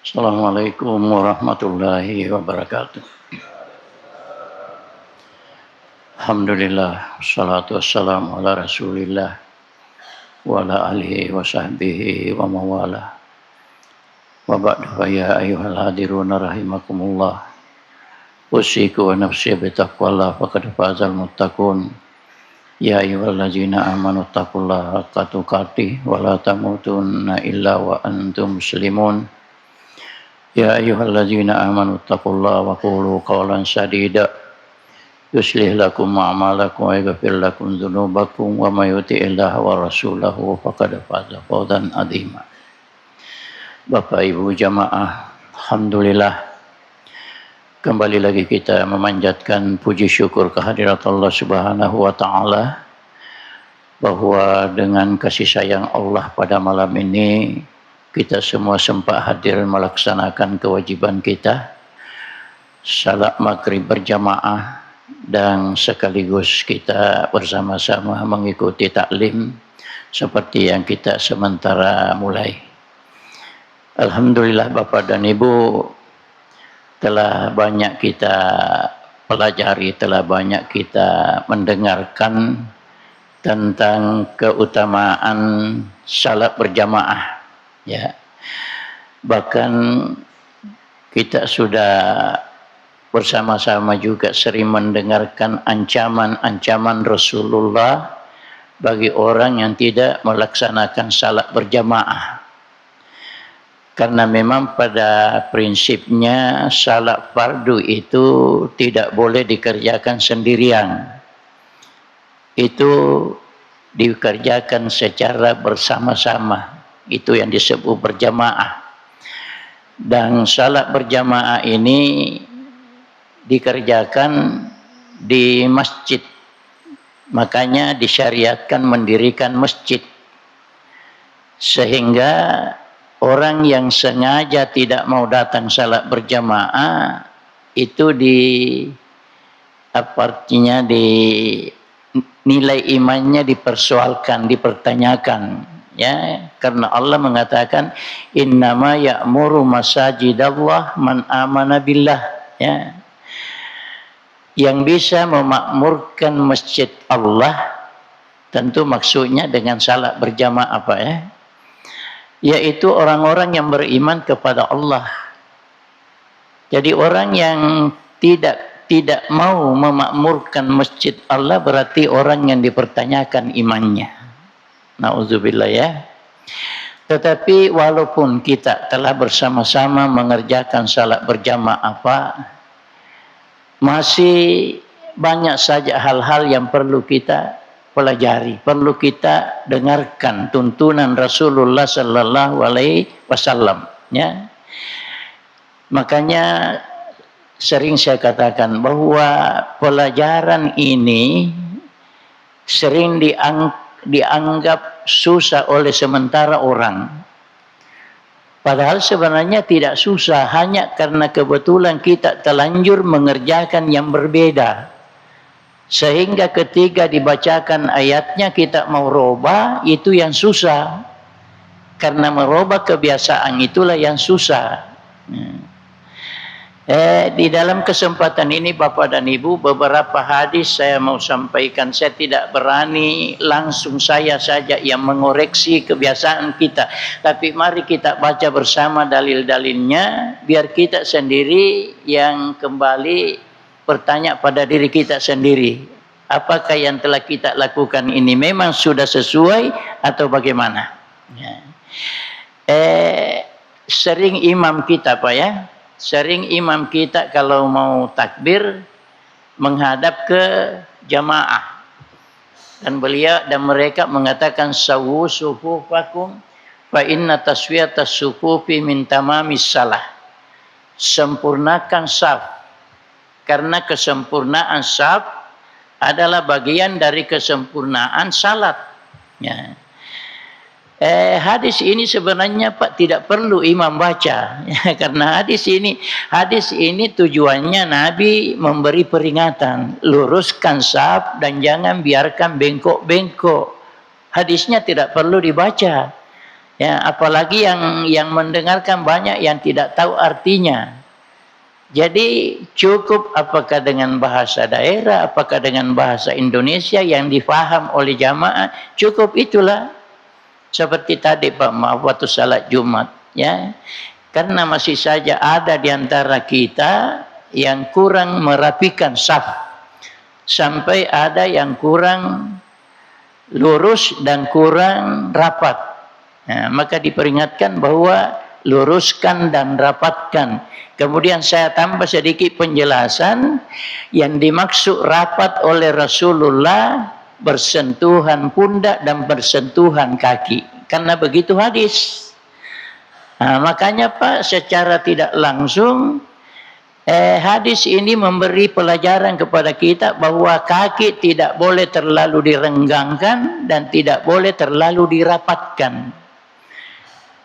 Assalamualaikum warahmatullahi wabarakatuh. Alhamdulillah, wassalatu wassalamu ala rasulillah wa ala alihi wa sahbihi wa mawala. Wa ba'du fa ya ayyuhal hadiruna rahimakumullah. Usiku wa nafsi bitaqwallah faqad fazal muttaqun. Ya ayyuhallazina amanu taqullaha haqqa tuqatih wa la tamutunna illa wa antum muslimun. Ya ayyuhallazina amanu taqullaha wa qulu qawlan sadida yuslih lakum a'malakum wa yaghfir lakum dzunubakum wa may yuti'illaha wa rasulahu faqad faza fawzan 'azima. Bapak Ibu jamaah, alhamdulillah kembali lagi kita memanjatkan puji syukur kehadirat Allah Subhanahu wa taala bahwa dengan kasih sayang Allah pada malam ini kita semua sempat hadir melaksanakan kewajiban kita salat maghrib berjamaah dan sekaligus kita bersama-sama mengikuti taklim seperti yang kita sementara mulai. Alhamdulillah Bapak dan Ibu, telah banyak kita pelajari, telah banyak kita mendengarkan tentang keutamaan salat berjamaah. Ya, bahkan kita sudah bersama-sama juga sering mendengarkan ancaman-ancaman Rasulullah bagi orang yang tidak melaksanakan salat berjamaah. Karena memang pada prinsipnya salat fardu itu tidak boleh dikerjakan sendirian. Itu dikerjakan secara bersama-sama. Itu yang disebut berjamaah. Dan salat berjamaah ini dikerjakan di masjid. Makanya disyariatkan mendirikan masjid. Sehingga orang yang sengaja tidak mau datang salat berjamaah itu nilai imannya dipersoalkan, dipertanyakan. Ya, karena Allah mengatakan innama ya'muru masajidallah man amana billah. Ya, yang bisa memakmurkan masjid Allah tentu maksudnya dengan salat berjamaah apa ya? Yaitu orang-orang yang beriman kepada Allah. Jadi orang yang tidak mau memakmurkan masjid Allah berarti orang yang dipertanyakan imannya. Nauzubillah ya. Tetapi walaupun kita telah bersama-sama mengerjakan salat berjamaah masih banyak saja hal-hal yang perlu kita pelajari, perlu kita dengarkan tuntunan Rasulullah sallallahu alaihi wasallam, ya. Makanya sering saya katakan bahwa pelajaran ini sering dianggap susah oleh sementara orang. Padahal sebenarnya tidak susah, hanya karena kebetulan kita terlanjur mengerjakan yang berbeda. Sehingga ketika dibacakan ayatnya kita mau robah, itu yang susah. Karena merubah kebiasaan itulah yang susah. Di dalam kesempatan ini Bapak dan Ibu, beberapa hadis saya mau sampaikan. Saya tidak berani langsung saya saja yang mengoreksi kebiasaan kita. Tapi mari kita baca bersama dalil-dalilnya, biar kita sendiri yang kembali bertanya pada diri kita sendiri. Apakah yang telah kita lakukan ini memang sudah sesuai atau bagaimana? Ya. Sering imam kita Pak ya, sering imam kita kalau mau takbir menghadap ke jamaah. Dan beliau dan mereka mengatakan sawu sufufakum fa inna taswiyatas sufufi min tamamis salah. Sempurnakan saf. Karena kesempurnaan saf adalah bagian dari kesempurnaan salat. Ya. Hadis ini sebenarnya Pak tidak perlu imam baca, ya, karena hadis ini tujuannya Nabi memberi peringatan, luruskan saf dan jangan biarkan bengkok-bengkok. Hadisnya tidak perlu dibaca. Ya, apalagi yang mendengarkan banyak yang tidak tahu artinya. Jadi cukup apakah dengan bahasa daerah, apakah dengan bahasa Indonesia yang difaham oleh jamaah, cukup itulah. Seperti tadi Pak, maaf waktu salat Jumat, ya. Karena masih saja ada di antara kita yang kurang merapikan saf. Sampai ada yang kurang lurus dan kurang rapat. Nah, maka diperingatkan bahwa luruskan dan rapatkan. Kemudian saya tambah sedikit penjelasan, yang dimaksud rapat oleh Rasulullah bersentuhan pundak dan bersentuhan kaki. Karena begitu hadis. Nah, makanya Pak, secara tidak langsung hadis ini memberi pelajaran kepada kita bahwa kaki tidak boleh terlalu direnggangkan dan tidak boleh terlalu dirapatkan.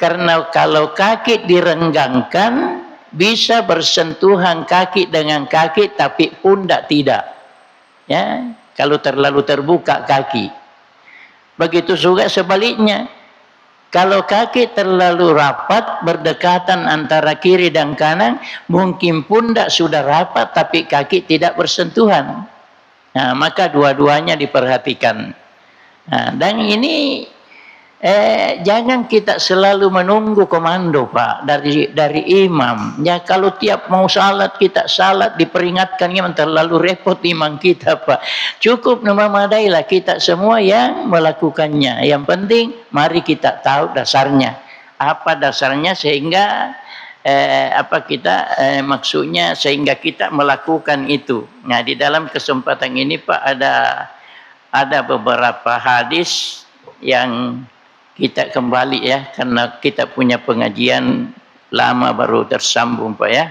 Karena kalau kaki direnggangkan, bisa bersentuhan kaki dengan kaki, tapi pundak tidak. Ya, kalau terlalu terbuka kaki. Begitu juga sebaliknya. Kalau kaki terlalu rapat, berdekatan antara kiri dan kanan, mungkin pundak sudah rapat, tapi kaki tidak bersentuhan. Nah, maka dua-duanya diperhatikan. Nah, dan ini jangan kita selalu menunggu komando Pak dari imam. Ya, kalau tiap mau salat kita salat diperingatkan, yang terlalu repot imam kita Pak. Cukup memadailah kita semua yang melakukannya. Yang penting mari kita tahu dasarnya. Apa dasarnya sehingga maksudnya sehingga kita melakukan itu. Nah, di dalam kesempatan ini Pak ada beberapa hadis yang kita kembali ya, karena kita punya pengajian lama baru tersambung Pak ya.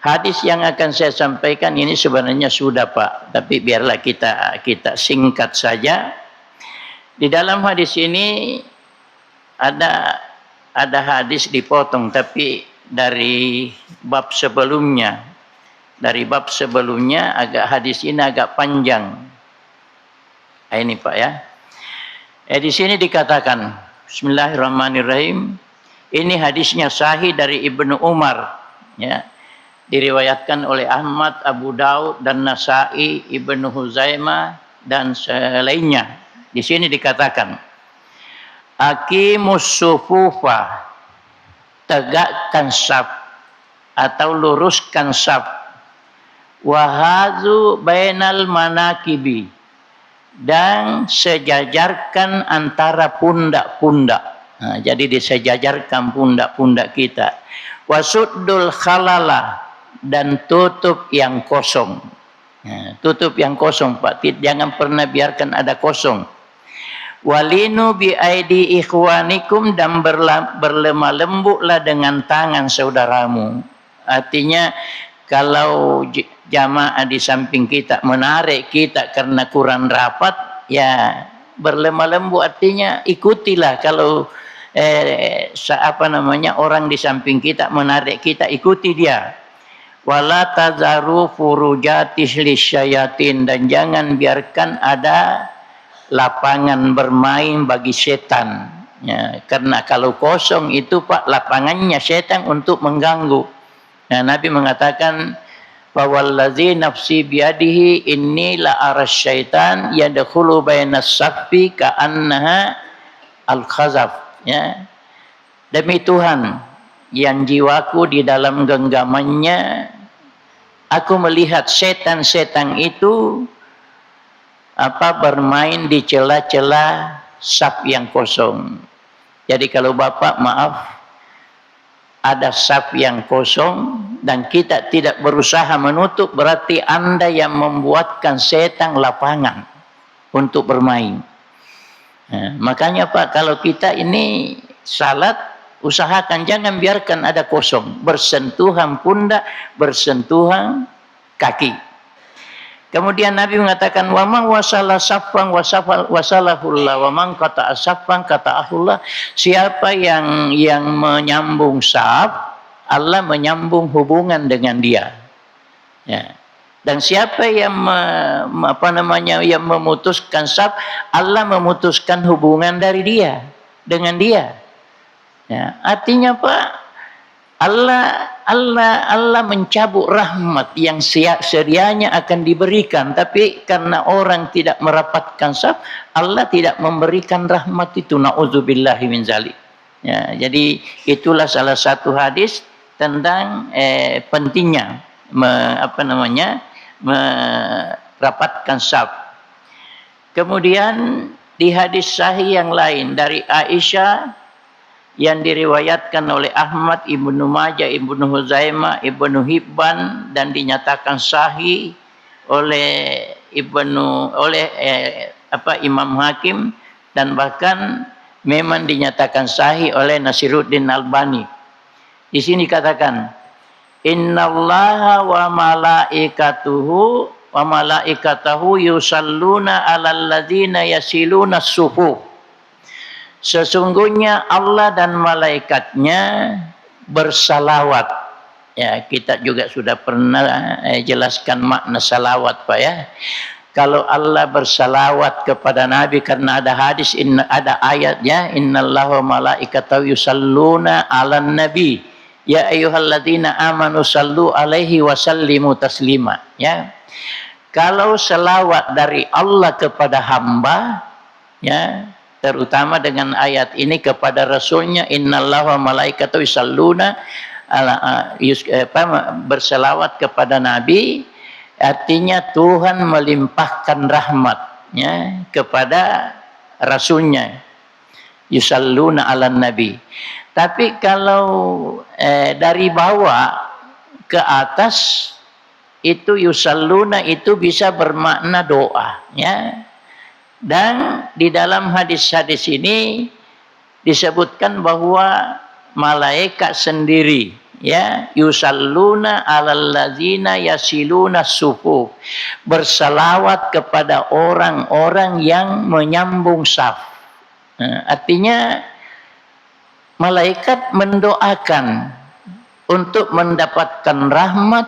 Hadis yang akan saya sampaikan ini sebenarnya sudah Pak, tapi biarlah kita singkat saja. Di dalam hadis ini ada hadis dipotong, tapi dari bab sebelumnya. Dari bab sebelumnya hadis ini agak panjang. Ini Pak ya. Di sini dikatakan, Bismillahirrahmanirrahim. Ini hadisnya sahih dari Ibnu Umar, ya. Diriwayatkan oleh Ahmad, Abu Daud dan Nasai, Ibnu Huzaimah dan selainnya. Di sini dikatakan, Aqimus sufufa, tegakkan saf atau luruskan saf. Wahazu bainal manakibi, dan sejajarkan antara pundak-pundak. Nah, jadi disejajarkan pundak-pundak kita. Wasuddul khalala, dan tutup yang kosong. Nah, tutup yang kosong Pak, jangan pernah biarkan ada kosong. Walinu bi aidi ikhwanikum, dan berlemah lembutlah dengan tangan saudaramu. Artinya kalau jamaah di samping kita menarik kita karena kurang rapat, ya berlemah lembut, artinya ikutilah. Kalau orang di samping kita menarik kita, ikuti dia. Wala tazaru furujatis lisyayatin, dan jangan biarkan ada lapangan bermain bagi setan. Ya, karena kalau kosong itu Pak, lapangannya setan untuk mengganggu. Nah, Nabi mengatakan, wallazi nafsi biadihi inni la aras syaitan yadkhulu bainas saffi ka'annaha al-khazaf, ya. Demi Tuhan yang jiwaku di dalam genggamannya, aku melihat setan-setan itu bermain di celah-celah saf yang kosong. Jadi kalau Bapak maaf, ada saf yang kosong dan kita tidak berusaha menutup, berarti Anda yang membuatkan setan lapangan untuk bermain. Nah, makanya Pak, kalau kita ini salat, usahakan jangan biarkan ada kosong, bersentuhan pundak, bersentuhan kaki. Kemudian Nabi mengatakan, wa man wasala saffan wasalahullah, wa man qata'a saffan qata'ahullah. Siapa yang menyambung saf, Allah menyambung hubungan dengan dia. Ya. Dan siapa yang yang memutuskan saf, Allah memutuskan hubungan dari dia dengan dia. Ya, artinya Pak, Allah mencabut rahmat yang sedianya akan diberikan, tapi karena orang tidak merapatkan saf, Allah tidak memberikan rahmat itu. Nauzubillahi min zalik. Ya, jadi itulah salah satu hadis tentang pentingnya merapatkan saf. Kemudian di hadis sahih yang lain dari Aisyah yang diriwayatkan oleh Ahmad, Ibnu Majah, Ibnu Huzaimah, Ibnu Hibban dan dinyatakan sahih oleh Imam Hakim dan bahkan memang dinyatakan sahih oleh Nasiruddin Albani. Di sini katakan, innallaha wa malaikatahu yusalluna 'alal ladzina yasiluna as-sufuf. Sesungguhnya Allah dan malaikatnya bersalawat. Ya, kita juga sudah pernah jelaskan makna salawat, Pak ya. Kalau Allah bersalawat kepada Nabi karena ada hadis, ada ayatnya, innallaha wa malaikatahu yusalluna 'alan nabi. Ya ayyuhalladzina amanu sallu alaihi wa sallimu taslima. Ya. Kalau salawat dari Allah kepada hamba, ya, terutama dengan ayat ini kepada Rasulnya, innallaha wa malaikatahu yusalluna berselawat kepada Nabi, artinya Tuhan melimpahkan rahmatnya kepada Rasulnya, yusalluna ala Nabi. Tapi kalau dari bawah ke atas itu yusalluna itu bisa bermakna doa, ya. Dan di dalam hadis-hadis ini disebutkan bahwa malaikat sendiri, ya, yusalluna 'alal ladzina yasiluna sufuf, bersalawat kepada orang-orang yang menyambung saf. Artinya malaikat mendoakan untuk mendapatkan rahmat,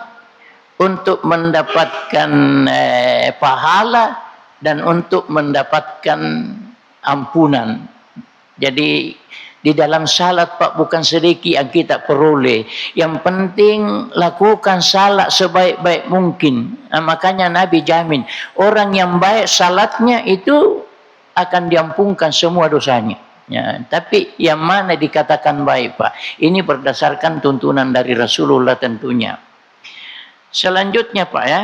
untuk mendapatkan pahala, dan untuk mendapatkan ampunan. Jadi di dalam salat Pak bukan sedikit yang kita peroleh. Yang penting lakukan salat sebaik-baik mungkin. Makanya Nabi jamin orang yang baik salatnya itu akan diampunkan semua dosanya. Ya, tapi yang mana dikatakan baik Pak? Ini berdasarkan tuntunan dari Rasulullah tentunya. Selanjutnya Pak ya.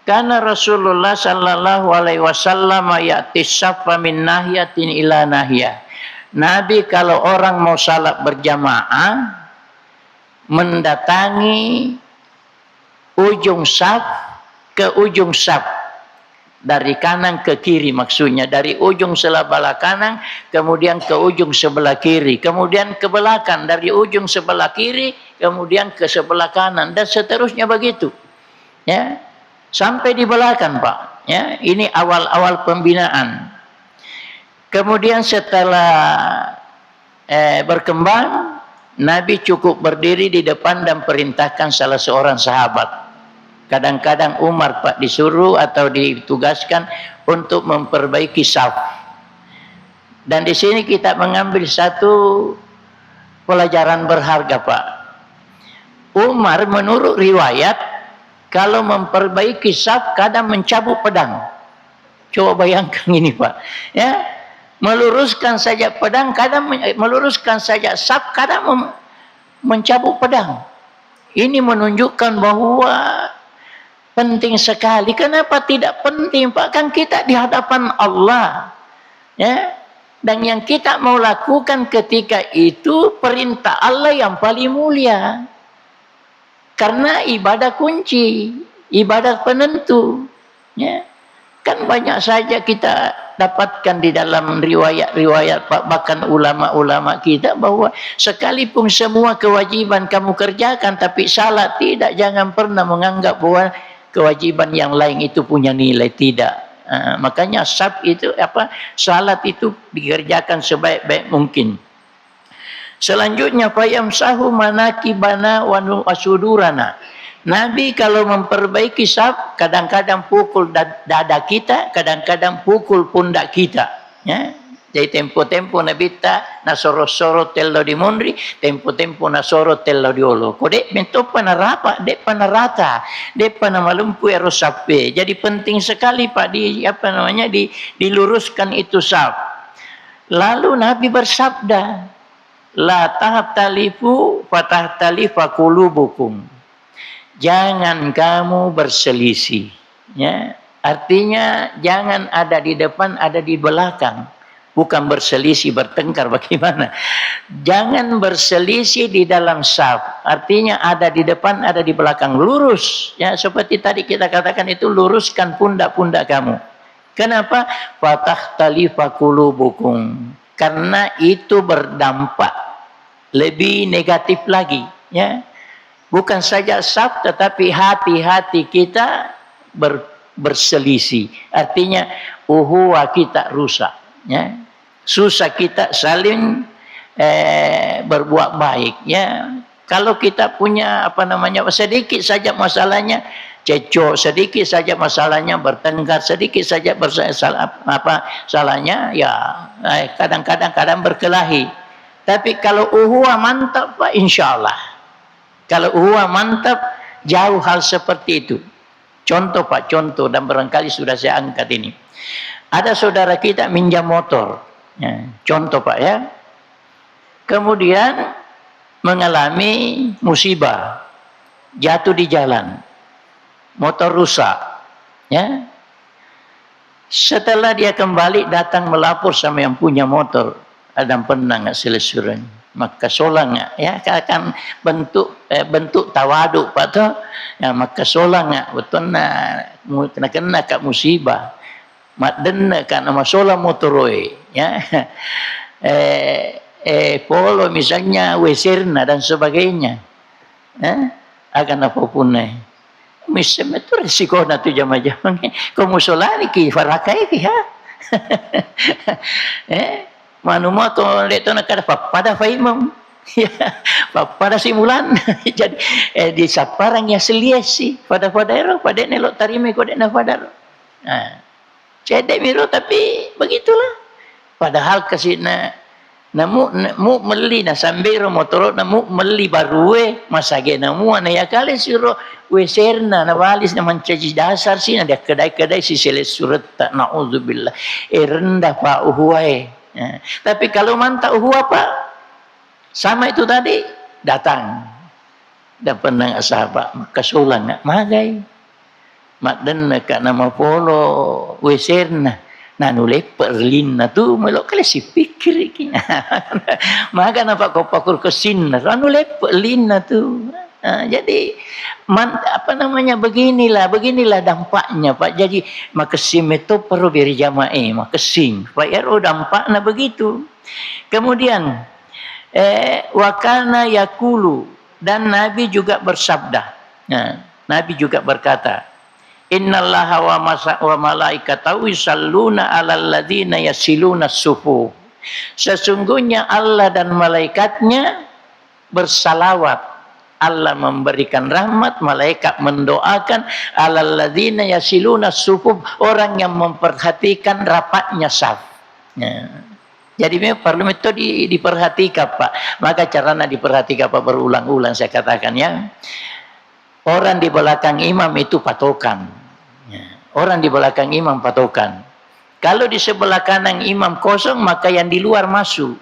Karena Rasulullah sallallahu alaihi wasallam ya'ti saffa min nahiyatin ila nahiyah. Nabi kalau orang mau salat berjamaah mendatangi ujung saf ke ujung saf, dari kanan ke kiri maksudnya, dari ujung sebelah kanan kemudian ke ujung sebelah kiri, kemudian ke belakang, dari ujung sebelah kiri kemudian ke sebelah kanan dan seterusnya begitu. Ya. Sampai di belakang Pak, ya, ini awal-awal pembinaan. Kemudian setelah berkembang, Nabi cukup berdiri di depan dan perintahkan salah seorang sahabat. Kadang-kadang Umar Pak disuruh atau ditugaskan untuk memperbaiki saf. Dan di sini kita mengambil satu pelajaran berharga Pak. Umar menurut riwayat kalau memperbaiki saf kadang mencabut pedang. Coba bayangkan ini Pak. Ya, meluruskan saja pedang, kadang meluruskan saja saf, kadang mencabut pedang. Ini menunjukkan bahwa penting sekali. Kenapa tidak penting Pak? Kan kita di hadapan Allah. Ya. Dan yang kita mau lakukan ketika itu perintah Allah yang paling mulia. Karena ibadah kunci, ibadah penentu. Ya. Kan banyak saja kita dapatkan di dalam riwayat-riwayat bahkan ulama-ulama kita bahwa sekalipun semua kewajiban kamu kerjakan tapi salat tidak, jangan pernah menganggap bahwa kewajiban yang lain itu punya nilai, tidak. Makanya salat itu dikerjakan sebaik-baik mungkin. Selanjutnya fayamsahu manakibana wa sudurana. Nabi kalau memperbaiki saf kadang-kadang pukul dada kita, kadang-kadang pukul pundak kita. Ya. Jadi tempo-tempo na bitta na soro-soro tello di mondri, tempo-tempo na soro tello di olo. Kode bento pa narapa, de pa narata, de pa na malumpu ero sape. Jadi penting sekali Pak diluruskan itu saf. Lalu Nabi bersabda, la tahtalifu fatahtalifa qulubukum. Jangan kamu berselisih, ya. Artinya jangan ada di depan, ada di belakang. Bukan berselisih, bertengkar bagaimana. Jangan berselisih di dalam saf. Artinya ada di depan, ada di belakang. Lurus. Ya, seperti tadi kita katakan itu, luruskan pundak-pundak kamu. Kenapa? Fatahtalifa qulubukum. Karena itu berdampak lebih negatif lagi. Ya. Bukan saja saf, tetapi hati-hati kita berselisih. Artinya uhuwah kita rusak. Ya. Susah kita saling berbuat baik, ya. Kalau kita punya sedikit saja masalahnya cecok, sedikit saja masalahnya bertengkar, sedikit saja salahnya ya kadang-kadang berkelahi. Tapi kalau uhuwah mantap Pak, insyaallah. Kalau uhuwah mantap, jauh hal seperti itu. Contoh Pak, contoh, dan barangkali sudah saya angkat ini. Ada saudara kita minjam motor. Ya, contoh Pak ya. Kemudian mengalami musibah, jatuh di jalan, motor rusak. Ya. Setelah dia kembali datang melapor sama yang punya motor, ada pernah nggak selesai, maka solang nggak, ya kan bentuk tawadu Pak tuh, ya maka solang nggak, betul kena kak musibah. Mat denne kan nama sola motoroi, ya. Polo misalnya wesirna dan sebagainya. Akan apapun misalnya itu risiko natu jama-jama kamu solari ki farakai ki ha. Manu moto leto nakada pada faimam. Ya, pada simulan. Jadi di saparang ya seliasi pada ero pada nelok tarime kode na padaro. Cedek biru tapi begitulah. Padahal kesina namu meli na sambero motoro namu meli barue masage namu ana ya kali siro weserna na walis na mancaji dasar sih ada kedai-kedai si seles surat tak naudzubillah. Rendah Pak uhuai. Tapi kalau mantap uhuwa Pak sama itu tadi datang dan penang sahabat maka sulang nak magai. Mak den ka nama polo weserna nanule perlinna tu melok kali si pikir iki. Maka napa kau pakur kesin nanule perlinna tu. Jadi beginilah dampaknya Pak. Jadi maka sim itu perlu beri jamaah maka sim. Pak ero dampaknya begitu. Kemudian wakana yakulu dan Nabi juga bersabda. Nabi juga berkata, innallaha wa malaikatahu yusalluna 'alal ladzina yasiluna sufu. Sesungguhnya Allah dan malaikatnya bersalawat. Allah memberikan rahmat, malaikat mendoakan 'alal ladzina yasiluna sufu, orang yang memperhatikan rapatnya saf. Ya. Jadi memang perlu itu diperhatikan Pak. Maka caranya diperhatikan Pak berulang-ulang saya katakan ya. Orang di belakang imam itu patokan. Orang di belakang imam patokan. Kalau di sebelah kanan imam kosong, maka yang di luar masuk.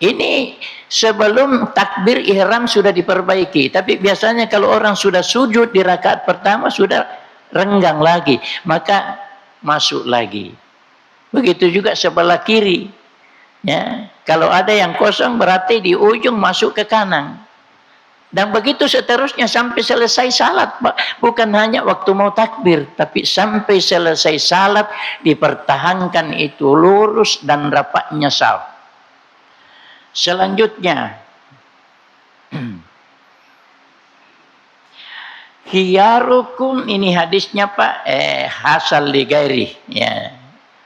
Ini sebelum takbir ihram sudah diperbaiki. Tapi biasanya kalau orang sudah sujud di rakaat pertama, sudah renggang lagi. Maka masuk lagi. Begitu juga sebelah kiri. Ya, kalau ada yang kosong berarti di ujung masuk ke kanan. Dan begitu seterusnya sampai selesai salat Pak. Bukan hanya waktu mau takbir, tapi sampai selesai salat dipertahankan itu lurus dan rapatnya saf. Selanjutnya khiyarukum, ini hadisnya Pak, hasal li gairi, ya.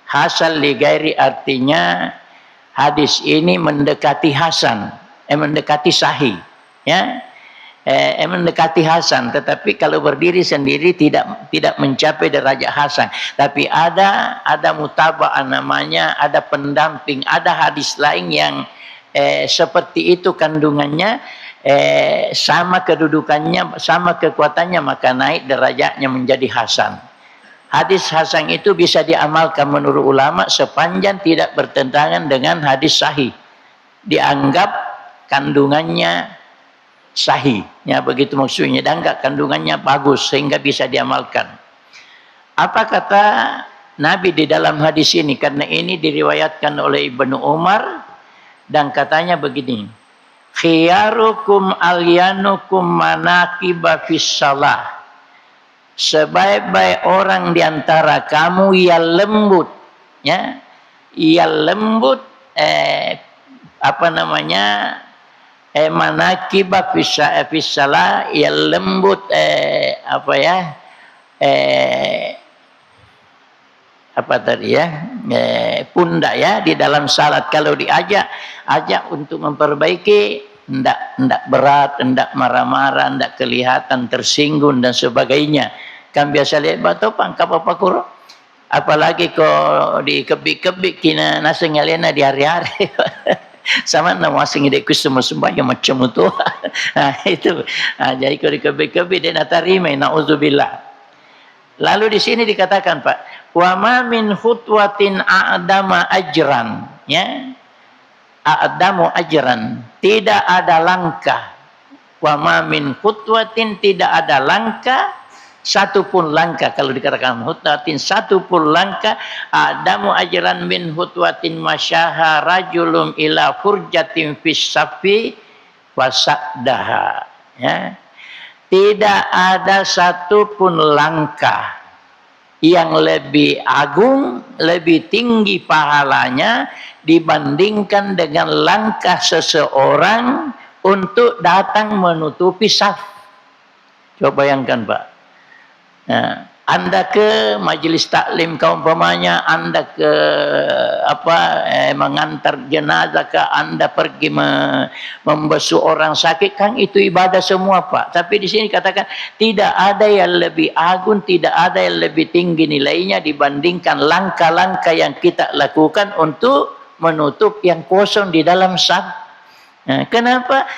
Hasal li gairi artinya hadis ini mendekati hasan, mendekati sahih, ya. mendekati hasan, tetapi kalau berdiri sendiri tidak mencapai derajat hasan. Tapi ada mutaba'ah namanya, ada pendamping, ada hadis lain yang seperti itu kandungannya, sama kedudukannya, sama kekuatannya, maka naik derajatnya menjadi hasan. Hadis hasan itu bisa diamalkan menurut ulama sepanjang tidak bertentangan dengan hadis sahih. Dianggap kandungannya sahih, ya begitu maksudnya, dan enggak kandungannya bagus sehingga bisa diamalkan. Apa kata Nabi di dalam hadis ini? Karena ini diriwayatkan oleh Ibnu Umar dan katanya begini, khiyarukum alyanukum manaqiba fis shalah. Sebaik-baik orang di antara kamu yang lembut, ya, yang lembut, manakibah fissalah, yang lembut, pundak ya di dalam salat. Kalau ajak untuk memperbaiki, ndak berat, ndak marah-marah, ndak kelihatan tersinggung dan sebagainya. Kan biasa lihat batu pangkap apa kurang, apalagi kok di kebik-kebik kina nasi ngalena di hari-hari. Sama nama asing ide semua sembahyang macam itu. Nah, itu. Nah, jadi kalau di kebik-kebik dia nak terima, na'udzubillah. Lalu di sini dikatakan, Pak, wa ma min khutwatin a'dama ajran, ya. A'damu ajran, tidak ada langkah. Wa ma min khutwatin, tidak ada langkah, satu pun langkah. Kalau dikatakan khutwatin, satu pun langkah, a'damu ajran min khutwatin masyaha rajulum ila furjatin fis safi wasadaha, ya. Tidak ada satu pun langkah yang lebih agung, lebih tinggi pahalanya dibandingkan dengan langkah seseorang untuk datang menutupi saf. Coba bayangkan, Pak. Nah, Anda ke majelis taklim kaumpamanya, Anda ke mengantar jenazah, ke Anda pergi membasuh orang sakit, kan itu ibadah semua, Pak. Tapi di sini katakan tidak ada yang lebih agung, tidak ada yang lebih tinggi nilainya dibandingkan langkah-langkah yang kita lakukan untuk menutup yang kosong di dalam saf. Nah, kenapa?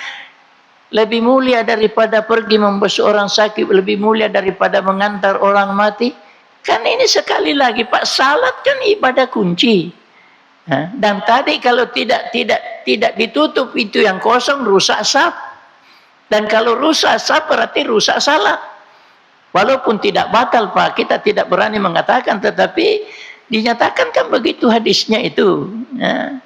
Lebih mulia daripada pergi membasuh orang sakit, lebih mulia daripada mengantar orang mati. Kan ini sekali lagi, Pak, salat kan ibadah kunci. Dan tadi kalau tidak ditutup itu yang kosong, rusak saf. Dan kalau rusak saf berarti rusak salat. Walaupun tidak batal, Pak, kita tidak berani mengatakan, tetapi dinyatakan kan begitu hadisnya itu.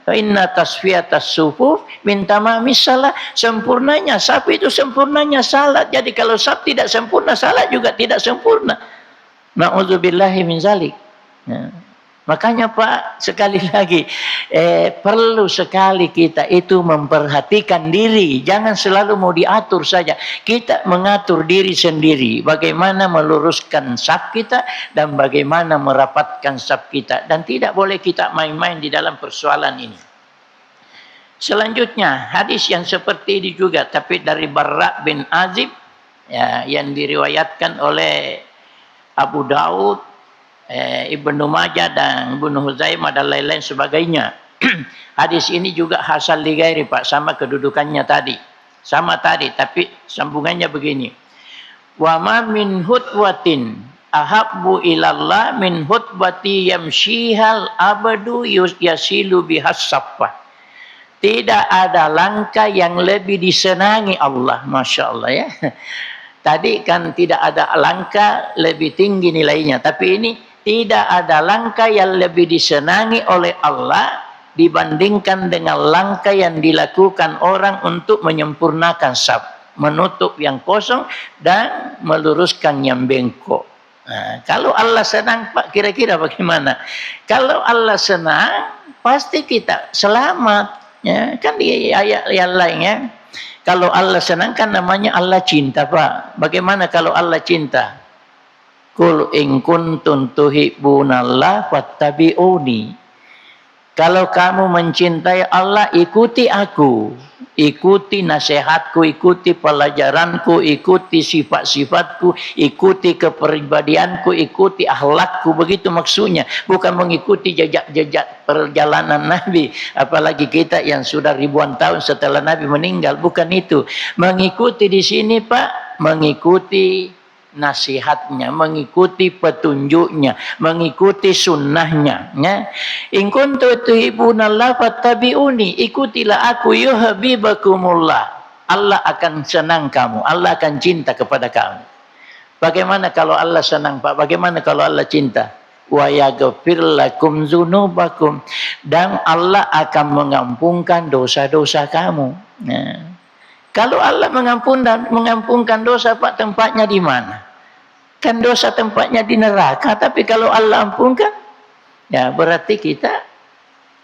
Inna tasfiyatas sufuf min tamamis salat, sempurnanya saf itu sempurnanya salat. Jadi kalau saf tidak sempurna, salat juga tidak sempurna. Na'udzubillahi min zalik. Makanya, Pak, sekali lagi perlu sekali kita itu memperhatikan diri, jangan selalu mau diatur saja. Kita mengatur diri sendiri, bagaimana meluruskan saf kita dan bagaimana merapatkan saf kita, dan tidak boleh kita main-main di dalam persoalan ini. Selanjutnya hadis yang seperti ini juga, tapi dari Barra bin Azib, ya, yang diriwayatkan oleh Abu Daud, Ibnu Majah dan Ibnu Huzaimah dan lain-lain sebagainya. Hadis ini juga hasan li ghairi, Pak, sama kedudukannya tadi. Sama tadi, tapi sambungannya begini. Wa ma min hutwatin ahabbu ilallah min hutbati yamshihal abadu yasilu bihas saffah. Tidak ada langkah yang lebih disenangi Allah, Masya Allah, ya. Tadi kan tidak ada langkah lebih tinggi nilainya, tapi ini tidak ada langkah yang lebih disenangi oleh Allah dibandingkan dengan langkah yang dilakukan orang untuk menyempurnakan saf, menutup yang kosong dan meluruskan yang bengkok. Nah, kalau Allah senang, Pak, kira-kira bagaimana? Kalau Allah senang, pasti kita selamat. Ya, kan di ayat yang lain, ya. Kalau Allah senang kan namanya Allah cinta, Pak. Bagaimana kalau Allah cinta? Qul in kuntum tuhibbunallah fattabi'uni. Kalau kamu mencintai Allah, ikuti aku. Ikuti nasihatku, ikuti pelajaranku, ikuti sifat-sifatku, ikuti kepribadianku, ikuti akhlakku. Begitu maksudnya. Bukan mengikuti jejak-jejak perjalanan Nabi. Apalagi kita yang sudah ribuan tahun setelah Nabi meninggal. Bukan itu. Mengikuti di sini, Pak, mengikuti nasihatnya, mengikuti petunjuknya, mengikuti sunnahnya. Ya. In kuntum tuhibbunallaha fattabi'uni, ikutilah aku yuhibbukumullah. Allah akan senang kamu, Allah akan cinta kepada kamu. Bagaimana kalau Allah senang, Pak? Bagaimana kalau Allah cinta? Wa yaghfir lakum dzunubakum, dan Allah akan mengampunkan dosa-dosa kamu. Nah, kalau Allah mengampunkan dosa, Pak, tempatnya di mana? Kan dosa tempatnya di neraka. Tapi kalau Allah ampunkan, ya berarti kita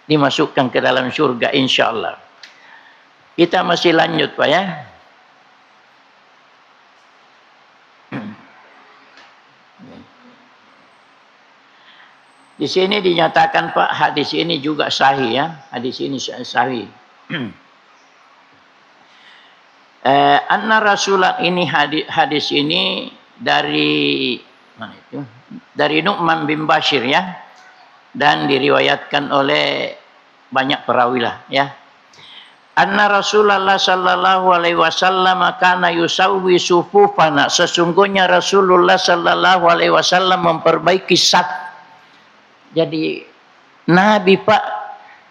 dimasukkan ke dalam surga, insya Allah. Kita masih lanjut, Pak, ya. Di sini dinyatakan, Pak, hadis ini juga sahih, ya. Hadis ini sahih. Anna Rasulullah, ini hadis ini dari mana itu? Dari Nu'man bin Bashir, ya, dan diriwayatkan oleh banyak perawi lah, ya. Anna Rasulullah sallallahu alaihi wasallam kana yusawwi sufufana, sesungguhnya Rasulullah sallallahu alaihi wasallam memperbaiki saf. Jadi Nabi, Pak,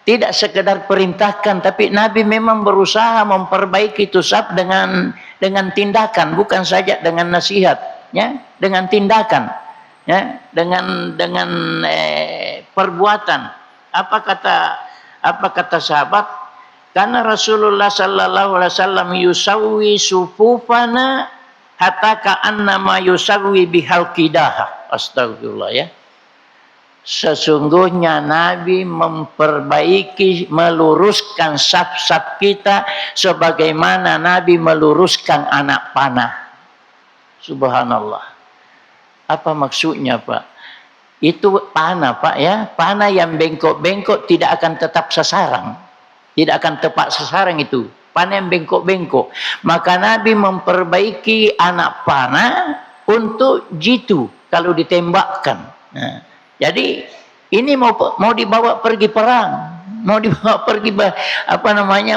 tidak sekedar perintahkan, tapi Nabi memang berusaha memperbaiki itu saf dengan tindakan, bukan saja dengan nasihat, ya, dengan tindakan, ya, dengan perbuatan. Apa kata sahabat? Karena Rasulullah sallallahu alaihi wasallam yusawwi sufufana hatta ka'annama yusawwi bihal qidah. Astagfirullah, ya. Sesungguhnya Nabi memperbaiki, meluruskan saf-saf kita sebagaimana Nabi meluruskan anak panah. Subhanallah. Apa maksudnya, Pak? Itu panah, Pak, ya. Panah yang bengkok-bengkok tidak akan tetap sasaran. Tidak akan tepat sasaran itu. Panah yang bengkok-bengkok. Maka Nabi memperbaiki anak panah untuk jitu kalau ditembakkan. Nah, jadi ini mau dibawa pergi perang, mau dibawa pergi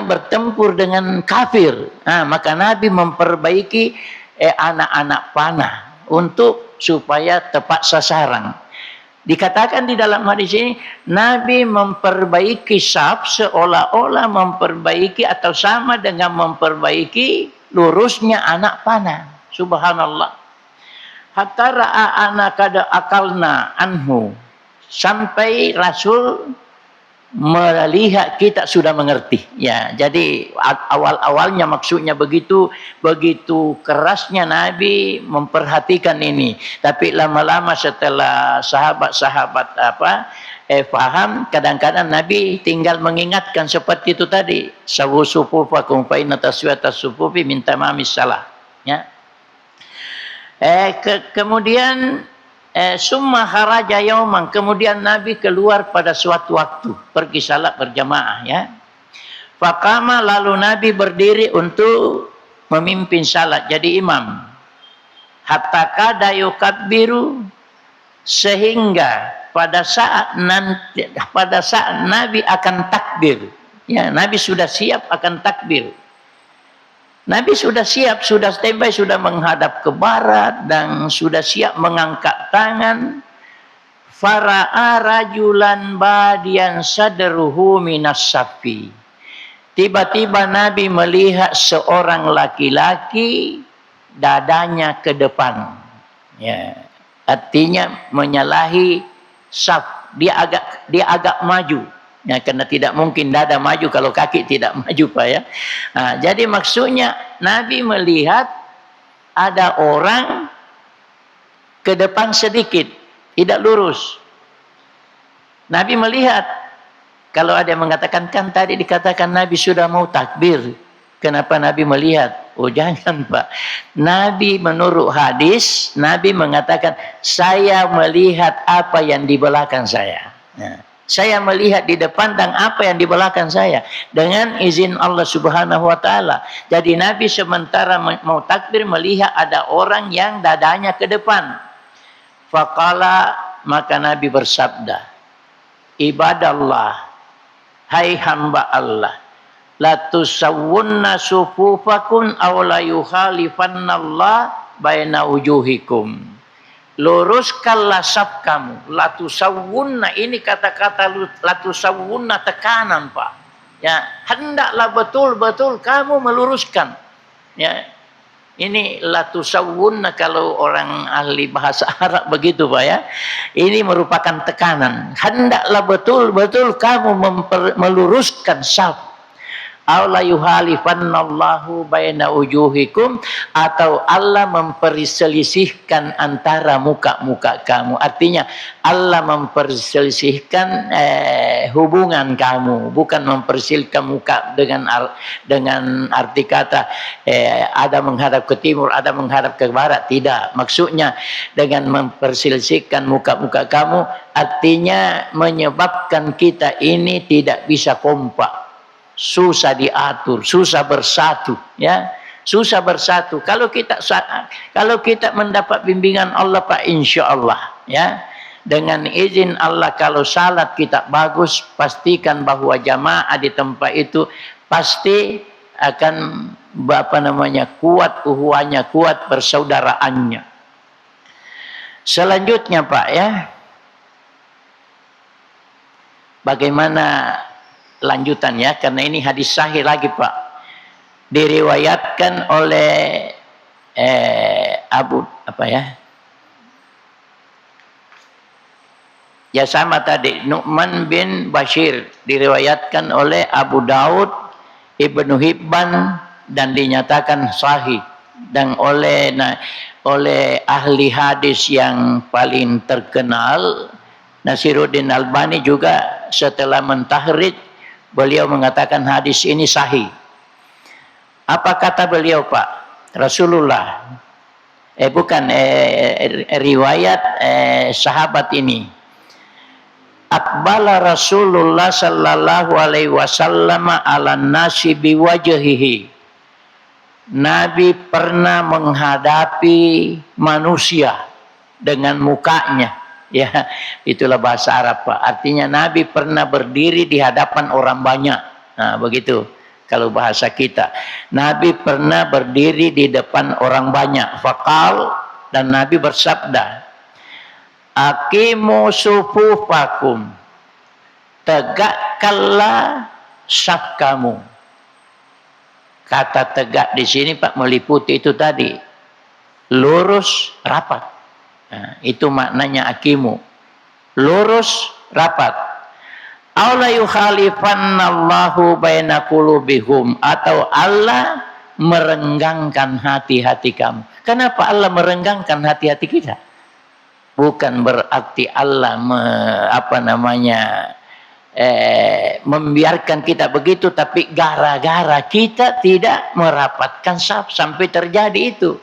bertempur dengan kafir. Nah, maka Nabi memperbaiki anak-anak panah untuk supaya tepat sasaran. Dikatakan di dalam hadis ini, Nabi memperbaiki saf seolah-olah memperbaiki atau sama dengan memperbaiki lurusnya anak panah. Subhanallah. Hatta ra'a ana kada akalna anhu, sampai Rasul melihat kita sudah mengerti, ya. Jadi awal-awalnya maksudnya begitu kerasnya Nabi memperhatikan ini, tapi lama-lama setelah sahabat-sahabat paham, kadang-kadang Nabi tinggal mengingatkan seperti itu tadi, sawu sufufakum fa inna taswiyatas sufufi min tamamis salah, ya. Kemudian summa kharaja yauman, kemudian Nabi keluar pada suatu waktu pergi salat berjamaah, ya. Faqama, lalu Nabi berdiri untuk memimpin salat, jadi imam. Hatta kada yukabbiru, sehingga pada saat Nabi akan takbir, ya, Nabi sudah siap akan takbir. Nabi sudah siap, sudah standby, sudah menghadap ke barat dan sudah siap mengangkat tangan. Fara'a rajulan badian sadruhu minas safi. Tiba-tiba Nabi melihat seorang laki-laki dadanya ke depan. Ya, artinya menyalahi saf. Dia agak maju. Ya, karena tidak mungkin dada maju kalau kaki tidak maju, Pak, ya. Nah, jadi maksudnya Nabi melihat ada orang ke depan sedikit, tidak lurus. Nabi melihat. Kalau ada yang mengatakan, kan tadi dikatakan Nabi sudah mau takbir, kenapa Nabi melihat? Oh, jangan, Pak. Nabi menurut hadis, Nabi mengatakan, saya melihat apa yang di belakang saya. Nah, Saya melihat di depan dan apa yang di belakang saya dengan izin Allah Subhanahu wa taala. Jadi Nabi sementara mau takbir melihat ada orang yang dadanya ke depan. Faqala, maka Nabi bersabda, ibadallah, hai hamba Allah, la tusawwunna sufufakum aw la yukhalifannallah baina wujuhikum. Luruskanlah saf kamu. La tusawwunna, ini kata-kata la tusawwunna tekanan, Pak. Ya, hendaklah betul-betul kamu meluruskan. Ya. Ini la tusawwunna kalau orang ahli bahasa Arab begitu, Pak ya. Ini merupakan tekanan. Hendaklah betul-betul kamu meluruskan saf. Aw la yuhalifannallahu baina wujuhikum, atau Allah memperselisihkan antara muka-muka kamu. Artinya Allah memperselisihkan hubungan kamu, bukan memperselisihkan muka dengan arti kata ada menghadap ke timur, ada menghadap ke barat. Tidak. Maksudnya dengan memperselisihkan muka-muka kamu artinya menyebabkan kita ini tidak bisa kompak. Susah diatur, susah bersatu, ya, susah bersatu. Kalau kita mendapat bimbingan Allah, Pak, insya Allah, ya, dengan izin Allah, kalau salat kita bagus, pastikan bahwa jamaah di tempat itu pasti akan kuat uhuwanya, kuat persaudaraannya. Selanjutnya, Pak, ya, bagaimana lanjutannya, karena ini hadis sahih lagi, Pak. Diriwayatkan oleh ya sama tadi, Nu'man bin Bashir, diriwayatkan oleh Abu Daud, Ibnu Hibban, dan dinyatakan sahih, dan oleh ahli hadis yang paling terkenal Nasiruddin Albani juga setelah mentahrid, beliau mengatakan hadis ini sahih. Apa kata beliau, Pak? Rasulullah, riwayat sahabat ini. Aqbala Rasulullah sallallahu alaihi wasallam ala nasi biwajhihi. Nabi pernah menghadapi manusia dengan mukanya. Ya, itulah bahasa Arab, Pak. Artinya Nabi pernah berdiri di hadapan orang banyak. Nah, begitu. Kalau bahasa kita, Nabi pernah berdiri di depan orang banyak. Faqal, dan Nabi bersabda, aqimu sufufakum, tegakkanlah saf kamu. Kata tegak di sini, Pak, meliputi itu tadi, lurus, rapat. Nah, itu maknanya akimu, lurus, rapat. Aw la yukhalifannallahu baina qulubihum, atau Allah merenggangkan hati-hati kamu. Kenapa Allah merenggangkan hati-hati kita? Bukan berarti Allah membiarkan kita begitu, tapi gara-gara kita tidak merapatkan saf sampai terjadi itu.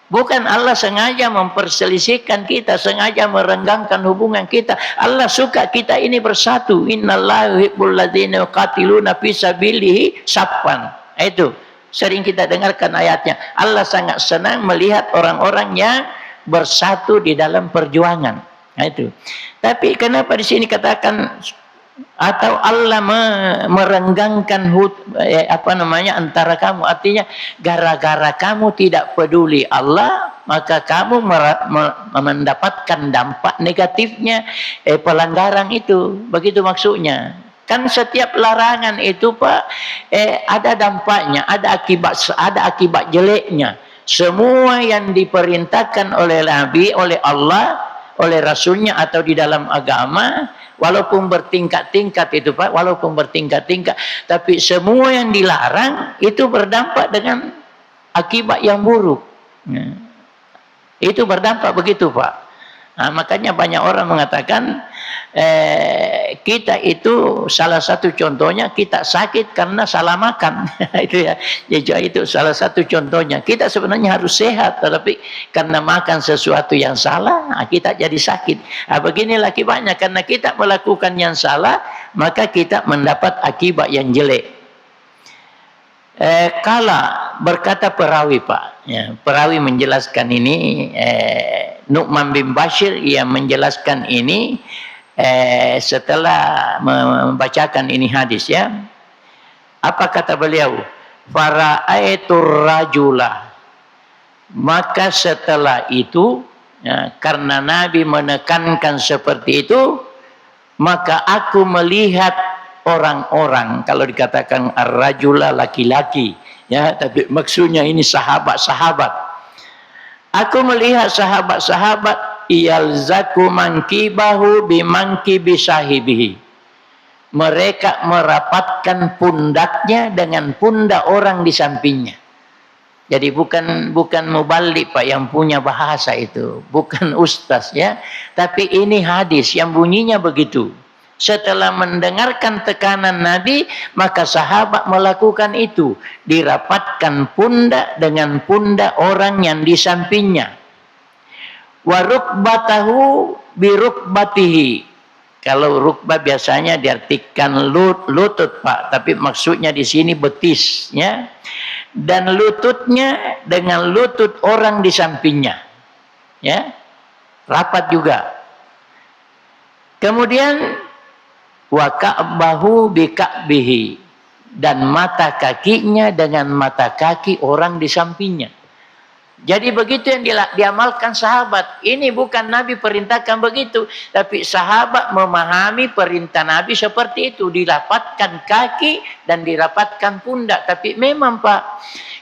Bukan Allah sengaja memperselisihkan kita, sengaja merenggangkan hubungan kita. Allah suka kita ini bersatu. Innallaha yuhibbul ladzina yuqatiluna fi sabilihi saffan. Itu sering kita dengarkan ayatnya. Allah sangat senang melihat orang-orang yang bersatu di dalam perjuangan. Nah, itu. Tapi kenapa di sini katakan atau Allah merenggangkan antara kamu? Artinya gara-gara kamu tidak peduli Allah, maka kamu mendapatkan dampak negatifnya pelanggaran itu. Begitu maksudnya. Kan setiap larangan itu, Pak, ada dampaknya, ada akibat jeleknya. Semua yang diperintahkan oleh Nabi, oleh Allah, oleh Rasulnya atau di dalam agama, walaupun bertingkat-tingkat itu, Pak, walaupun bertingkat-tingkat, tapi semua yang dilarang itu berdampak dengan akibat yang buruk. Itu berdampak begitu, Pak. Nah, makanya banyak orang mengatakan kita itu salah satu contohnya kita sakit karena salah makan. Itu ya. Jadi itu salah satu contohnya. Kita sebenarnya harus sehat, tetapi karena makan sesuatu yang salah, kita jadi sakit. Beginilah akibatnya, karena kita melakukan yang salah, maka kita mendapat akibat yang jelek. Kala berkata perawi, Pak, ya, perawi menjelaskan ini, Nu'man bin Bashir yang menjelaskan ini setelah membacakan ini hadis, ya. Apa kata beliau? Fara'aitur rajulah. Maka setelah itu, ya, karena Nabi menekankan seperti itu, maka aku melihat orang-orang, kalau dikatakan ar-rajula laki-laki, ya, tapi maksudnya ini sahabat-sahabat. Aku melihat sahabat-sahabat yalzaku mankibahu bimankibi sahibihi. Mereka merapatkan pundaknya dengan pundak orang di sampingnya. Jadi bukan mubalik, Pak, yang punya bahasa itu, bukan ustaz, ya, tapi ini hadis yang bunyinya begitu. Setelah mendengarkan tekanan Nabi, maka sahabat melakukan itu, dirapatkan pundak dengan pundak orang yang di sampingnya. Wa rukbatahu bi rukbatihi. Kalau rukbah biasanya diartikan lutut, Pak, tapi maksudnya di sini betis, ya. Dan lututnya dengan lutut orang di sampingnya, ya, rapat juga. Kemudian wa ka'bahu bi ka'bihi, dan mata kakinya dengan mata kaki orang di sampingnya. Jadi begitu yang diamalkan sahabat. Ini bukan Nabi perintahkan begitu, tapi sahabat memahami perintah Nabi seperti itu, dirapatkan kaki dan dirapatkan pundak. Tapi memang, Pak,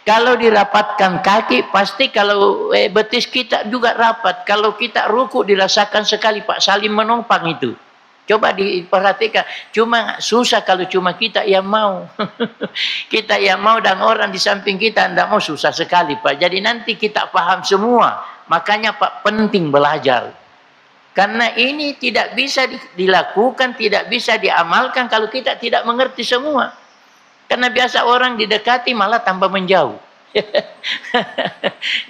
kalau dirapatkan kaki pasti kalau betis kita juga rapat. Kalau kita ruku dirasakan sekali, Pak, saling menopang itu. Coba diperhatikan, cuma susah kalau cuma kita yang mau. Kita yang mau dan orang di samping kita tidak mau, susah sekali, Pak. Jadi nanti kita paham semua. Makanya, Pak, penting belajar. Karena ini tidak bisa dilakukan, tidak bisa diamalkan kalau kita tidak mengerti semua. Karena biasa orang didekati malah tambah menjauh.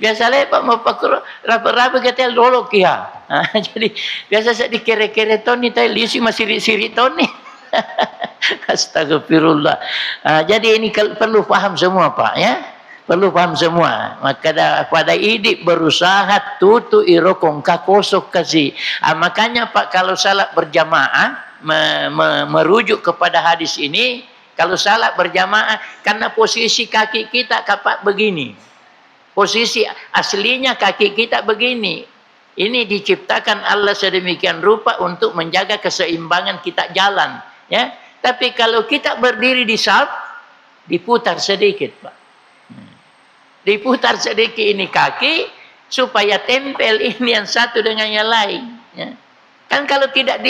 Biasa lepak mau pakur rapat-rapat kita lolok ya. Jadi biasa saya dikere-kere toni tay lisi masih siri toni. Astagfirullah. Jadi ini perlu paham semua, Pak, ya. Perlu paham semua. Maka pada idik berusaha tutu irokong kakosok kasih. Makanya, Pak, kalau salat berjamaah merujuk kepada hadis ini. Kalau salat berjamaah, karena posisi kaki kita kapak begini. Posisi aslinya kaki kita begini. Ini diciptakan Allah sedemikian rupa untuk menjaga keseimbangan kita jalan. Ya. Tapi kalau kita berdiri di saf, diputar sedikit, Pak. Diputar sedikit ini kaki, supaya tempel ini yang satu dengan yang lain. Ya. Kan kalau tidak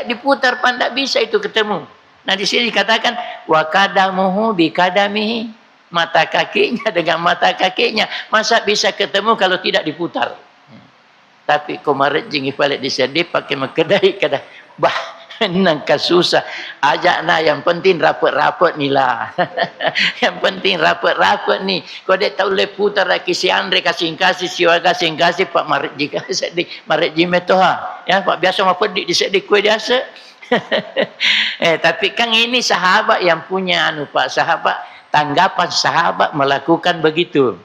diputar, Pak, tidak bisa itu ketemu. Nah, di sini dikatakan wa kadamuhu bi kadamihi, mata kakinya dengan mata kakinya. Masa bisa ketemu kalau tidak diputar? Tapi kemarin jingi balik disedih pakai mekedai kada bah nangka susah. Ajakna yang penting rapat-rapat ni lah. Yang penting rapat-rapat ni. Kau dek tahu le putar lagi si Andre kasih siwaga kasih Pak Marit jika sedih Marit jimetoha. Ya, Pak biasa mau pedik disedih kue biasa. Tapi kan ini sahabat yang punya Pak, sahabat, tanggapan sahabat melakukan begitu.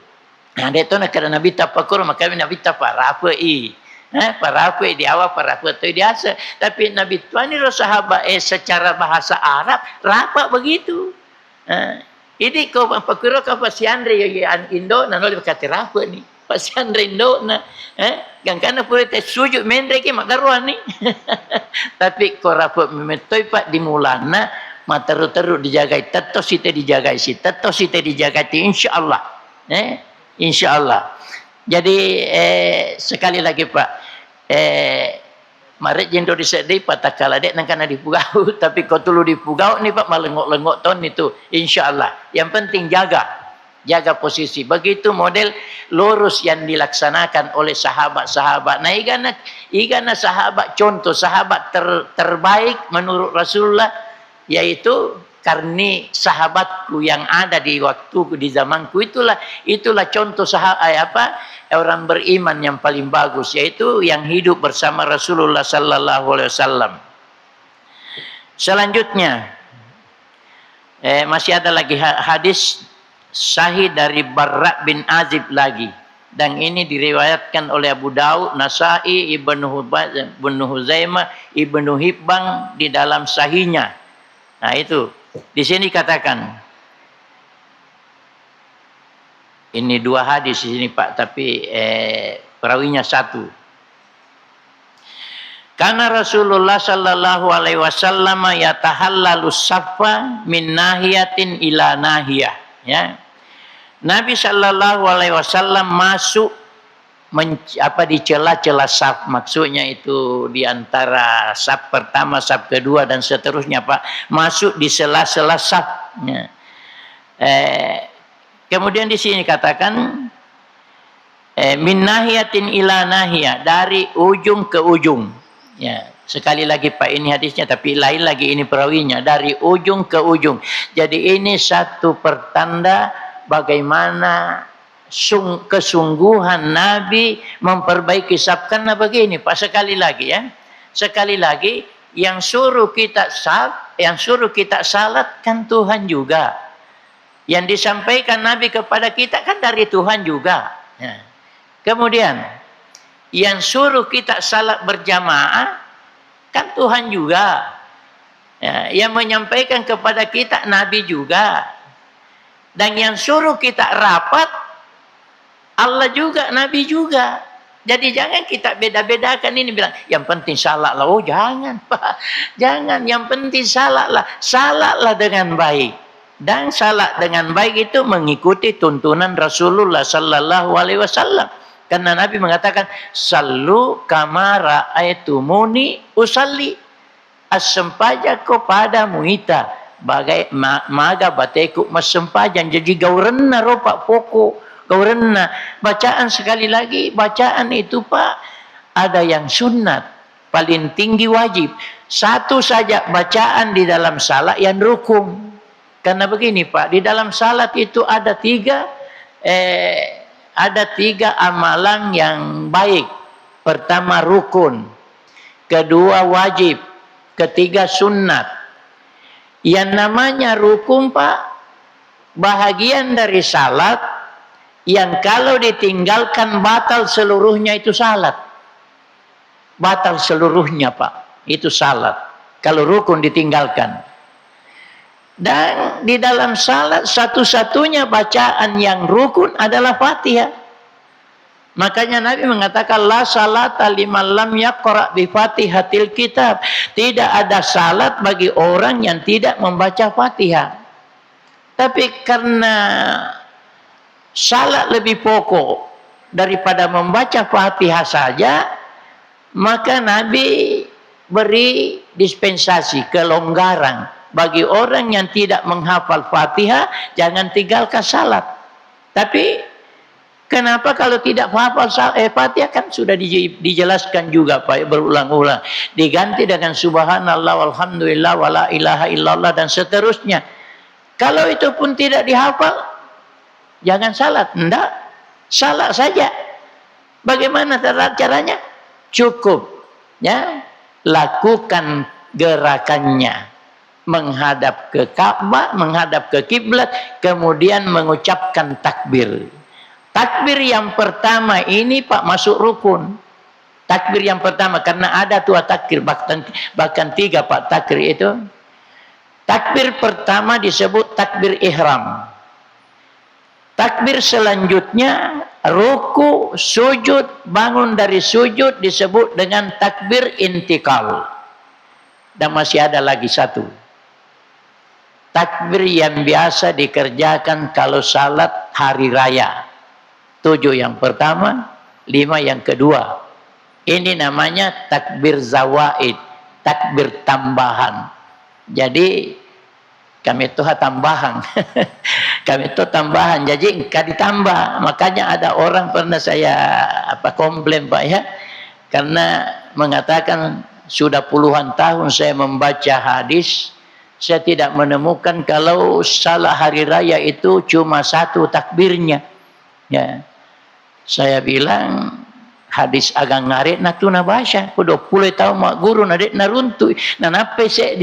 Nah, dia tahu karena Nabi tapakur, maka Nabi taparapei. Parapei di awal parapei itu biasa. Tapi Nabi tuan ini sahabat secara bahasa Arab rapat begitu. Ini kau pakuro kau pasiandre yang Indo, nano berkata rapat ni. Pasiandre Indo na, gangkana pura teh sujud mendre ke makaruan ni. Tapi kau rapat memetoi Pak di mulana, materu-teru dijagai, tetap site dijagai si, tetap site dijagai ti, insyaallah. Insyaallah. Jadi sekali lagi, Pak, maret jendo disedih patah kala dek nang kana dipugau, tapi kau tulu dipugau ni, Pak, malengok-lengok ton itu, insyaallah. Yang penting jaga. jaga posisi. Begitu model lurus yang dilaksanakan oleh sahabat-sahabat. Nah, igana sahabat, contoh sahabat terbaik menurut Rasulullah, yaitu karni sahabatku yang ada di waktuku, di zamanku, itulah contoh orang beriman yang paling bagus, yaitu yang hidup bersama Rasulullah sallallahu alaihi wasallam. Selanjutnya masih ada lagi hadis sahih dari Barra bin Azib lagi, dan ini diriwayatkan oleh Abu Daud, Nasai, Ibnu Huzaimah, Ibnu Hibban di dalam sahihnya. Nah, itu di sini katakan, ini 2 hadis di sini Pak, tapi perawinya 1. Karena Rasulullah sallallahu alaihi wasallam yatahallalu saffa min nahiyatin ila nahiyah, ya. Nabi sallallahu alaihi wasallam masuk di celah-celah saf, maksudnya itu di antara saf pertama, saf kedua dan seterusnya Pak, masuk di sela-sela saf. Ya. Kemudian di sini katakan min nahiyatin ila nahiyah, dari ujung ke ujung. Ya, sekali lagi Pak, ini hadisnya, tapi lain lagi ini perawinya, dari ujung ke ujung. Jadi ini satu pertanda bagaimana kesungguhan Nabi memperbaiki saf. Karena begini Pak, sekali lagi ya, sekali lagi, yang suruh kita saf, yang suruh kita salat kan Tuhan juga. Yang disampaikan Nabi kepada kita kan dari Tuhan juga. Ya. Kemudian yang suruh kita salat berjamaah kan Tuhan juga. Ya, yang menyampaikan kepada kita Nabi juga. Dan yang suruh kita rapat Allah juga, Nabi juga. Jadi jangan kita beda-bedakan, ini bilang yang penting salat lah. Oh jangan Pak, jangan. Yang penting salat lah. Salatlah dengan baik. Dan salat dengan baik itu mengikuti tuntunan Rasulullah sallallahu alaihi wasallam. Karena Nabi mengatakan, sallu kama ra'aitumuni usalli, as-sempaja kepada muita bagai maga bateku masempajan. Jadi gaurenna ropa pokok, gaurenna bacaan. Sekali lagi, bacaan itu Pak, ada yang sunat, paling tinggi wajib. Satu saja bacaan di dalam salat yang rukun. Karena begini Pak, di dalam salat itu ada tiga amalan yang baik. Pertama rukun, kedua wajib, ketiga sunnat. Yang namanya rukun Pak, bahagian dari salat yang kalau ditinggalkan batal seluruhnya, itu salat. Batal seluruhnya Pak, itu salat kalau rukun ditinggalkan. Dan di dalam salat satu-satunya bacaan yang rukun adalah Fatihah. Makanya Nabi mengatakan la salata liman lam yaqra bi Fatihatil kitab. Tidak ada salat bagi orang yang tidak membaca Fatihah. Tapi karena salat lebih pokok daripada membaca Fatihah saja, maka Nabi beri dispensasi, kelonggaran. Bagi orang yang tidak menghafal Fatihah, jangan tinggalkan salat. Tapi kenapa kalau tidak menghafal Fatihah, kan sudah dijelaskan juga Pak, berulang-ulang. Diganti dengan subhanallah walhamdulillah wala ilaha illallah dan seterusnya. Kalau itu pun tidak dihafal, jangan salat. Enggak, salat saja. Bagaimana caranya? Cukup ya, lakukan gerakannya. Menghadap ke Ka'bah, menghadap ke kiblat, kemudian mengucapkan takbir. Takbir yang pertama ini Pak masuk rukun. Takbir yang pertama, karena ada dua takbir, bahkan 3 Pak takbir itu. Takbir pertama disebut takbir ihram. Takbir selanjutnya ruku, sujud, bangun dari sujud disebut dengan takbir intikal. Dan masih ada lagi satu. Takbir yang biasa dikerjakan kalau salat hari raya. 7 yang pertama, 5 yang kedua. Ini namanya takbir zawaid, takbir tambahan. Jadi Kami itu tambahan. Kami itu tambahan. Jadi enggak ditambah. Makanya ada orang pernah saya komplain Pak ya. Karena mengatakan sudah puluhan tahun saya membaca hadis, saya tidak menemukan kalau salat hari raya itu cuma satu takbirnya. Ya. Saya bilang hadis agak ngaret na tu na bahasa. Ko 20 tahun mak guru na dek na runtu. Na nape saya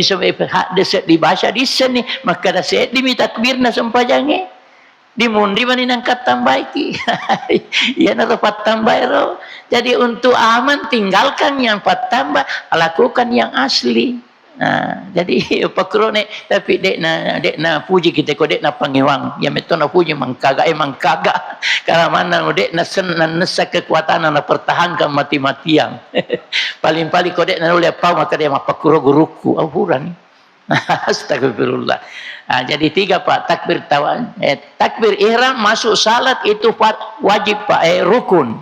dibaca di sini maka da saya dimi takbir na sampajange. Di mundi mani nangkat tambaiki. Ya na dapat tambah ro. Jadi untuk aman tinggalkan yang pat tambah, lakukan yang asli. Nah, jadi pakrone tapi dek na puji kita ko dek na pangiwang. Ya meto na puji mangkaga emang kaga. Karena mana dek na nesa kekuatan na pertahankan mati-matian. Paling-paling ko dek na oleh pau maka dia mapakuro guruku. Auhuran. Astagfirullah. Nah, jadi 3 Pak, takbir ihram masuk salat itu wajib Pak, rukun.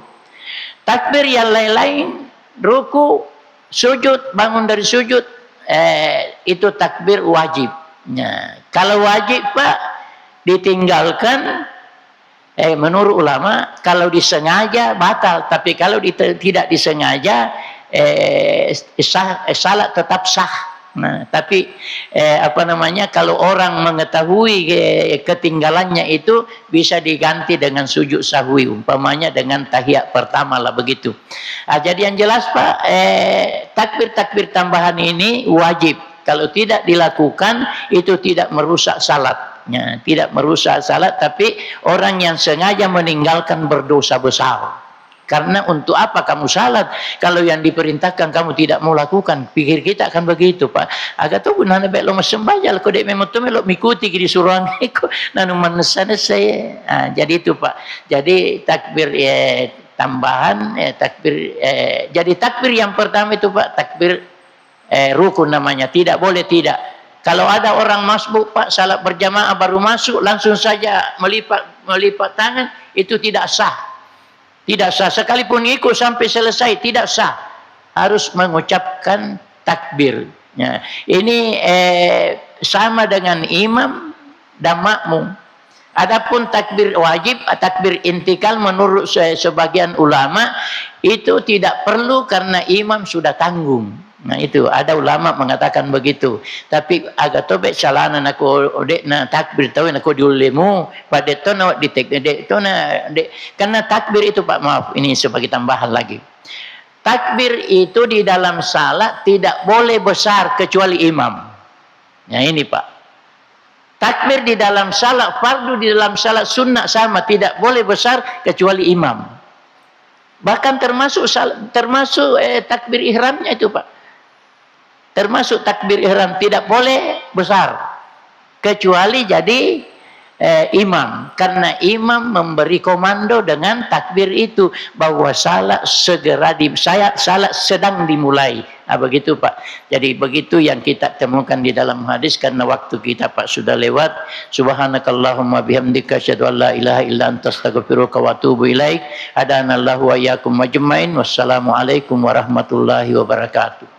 Takbir yang lain-lain, ruku, sujud, bangun dari sujud, itu takbir wajib. Nah, kalau wajib Pak ditinggalkan, menurut ulama kalau disengaja batal, tapi kalau tidak disengaja salat tetap sah. Nah, tapi kalau orang mengetahui ketinggalannya itu bisa diganti dengan sujud sahwi, umpamanya dengan tahiyat pertama lah begitu. Jadi yang jelas Pak, takbir tambahan ini wajib. Kalau tidak dilakukan itu tidak merusak salat. Ya, tidak merusak salat, tapi orang yang sengaja meninggalkan berdosa besar. Karena untuk apa kamu salat kalau yang diperintahkan kamu tidak mau lakukan? Pikir kita akan begitu Pak. Agak tahu nana bek lo masembajal ko dek memang tu melo mikuti ki disuruhan ko nanu manesana saya. Jadi itu Pak. Jadi takbir tambahan takbir jadi takbir yang pertama itu Pak takbir rukun namanya. Tidak boleh tidak. Kalau ada orang masbuk Pak salat berjamaah baru masuk langsung saja melipat tangan itu tidak sah. Tidak sah, sekalipun ikut sampai selesai tidak sah. Harus mengucapkan takbir. Ya. Ini sama dengan imam dan makmum. Adapun takbir wajib, takbir intikal menurut sebagian ulama itu tidak perlu karena imam sudah tanggung. Nah itu ada ulama mengatakan begitu. Tapi agak tobek salanan aku dek na takbir tahu aku diulemu pada itu na dek itu na karena takbir itu Pak maaf ini sebagai tambahan lagi. Takbir itu di dalam salat tidak boleh besar kecuali imam. Nah ini Pak. Takbir di dalam salat fardu di dalam salat sunnah sama tidak boleh besar kecuali imam. Bahkan termasuk takbir ihramnya itu Pak. Termasuk takbir ihram tidak boleh besar kecuali jadi imam, karena imam memberi komando dengan takbir itu bahwa salat salat sedang dimulai. Begitu Pak. Jadi begitu yang kita temukan di dalam hadis karena waktu kita Pak sudah lewat. Subhanakallahumma bihamdika asyhadu an la ilaha illa anta astaghfiruka wa atubu ilaik. Hadanallahu wa iyyakum ajmain. Wassalamualaikum warahmatullahi wabarakatuh.